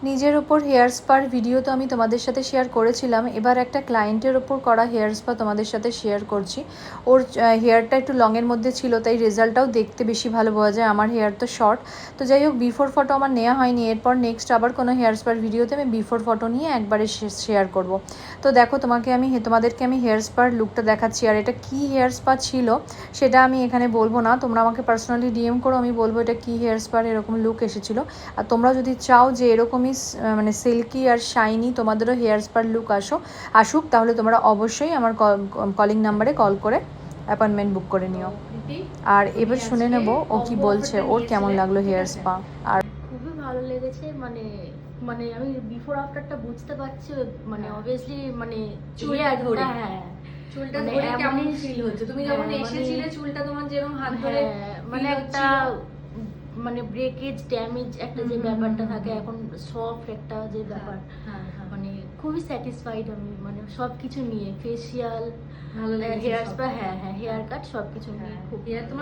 নিজের ওপর hair spare video তো আমি তোমাদের সাথে শেয়ার করেছিলাম, এবার একটা ক্লায়েন্টের ওপর করা হেয়ার স্পা তোমাদের সাথে শেয়ার করছি। ওর হেয়ারটা একটু লংয়ের মধ্যে ছিল, তাই রেজাল্টটাও দেখতে বেশি ভালো বোঝা যায়। আমার হেয়ার তো শর্ট, তো যাই হোক বিফোর ফটো আমার নেওয়া হয়নি। এরপর নেক্সট আবার কোনো হেয়ার স্পার ভিডিওতে আমি বিফোর ফটো নিয়ে একবারে শেয়ার করব। তো দেখো তোমাদেরকে আমি হেয়ার স্পার লুকটা দেখাচ্ছি। আর এটা কি হেয়ার স্পা ছিল সেটা আমি এখানে বলবো না, তোমরা আমাকে পার্সোনালি ডিএম করো, আমি বলবো এটা কি হেয়ার স্পার, এরকম লুক এসেছিলো। আর তোমরা যদি চাও যে এরকমই মানে সিল্কি আর শাইনি তোমাদেরও হেয়ার স্পার লুক আসুক, তাহলে তোমরা অবশ্যই আমার কলিং নাম্বারে কল করে অ্যাপয়েন্টমেন্ট বুক করে নিও। আর এবার শুনে নেব ও কি বলছে, ওর কেমন লাগলো হেয়ার স্পা। আর খুবই ভালো লেগেছে, মানে মানে আমি বিফোর আফটারটা বুঝতে পারছি, মানে অবভিয়াসলি মানে চুলটা ধরে, হ্যাঁ চুলটা মানে ধরে কেমন এমনই ফিল হচ্ছে তুমি যখন মানে এসেছিলে, চুলটা তোমার যেরকম হাত ধরে মানে feel একটা হচ্ছিল। মানে ব্রেকেজ ড্যামেজ একটা যে ব্যাপারটা থাকে, এখন সফট একটা যে ব্যাপার, মানে খুবই স্যাটিসফাইড আমি, মানে সবকিছু নিয়ে ফেসিয়াল, ভালো লেগেছে হেয়ার সব। স্পা, হ্যাঁ হেয়ার কাট সবকিছু নিয়ে খুব তোমার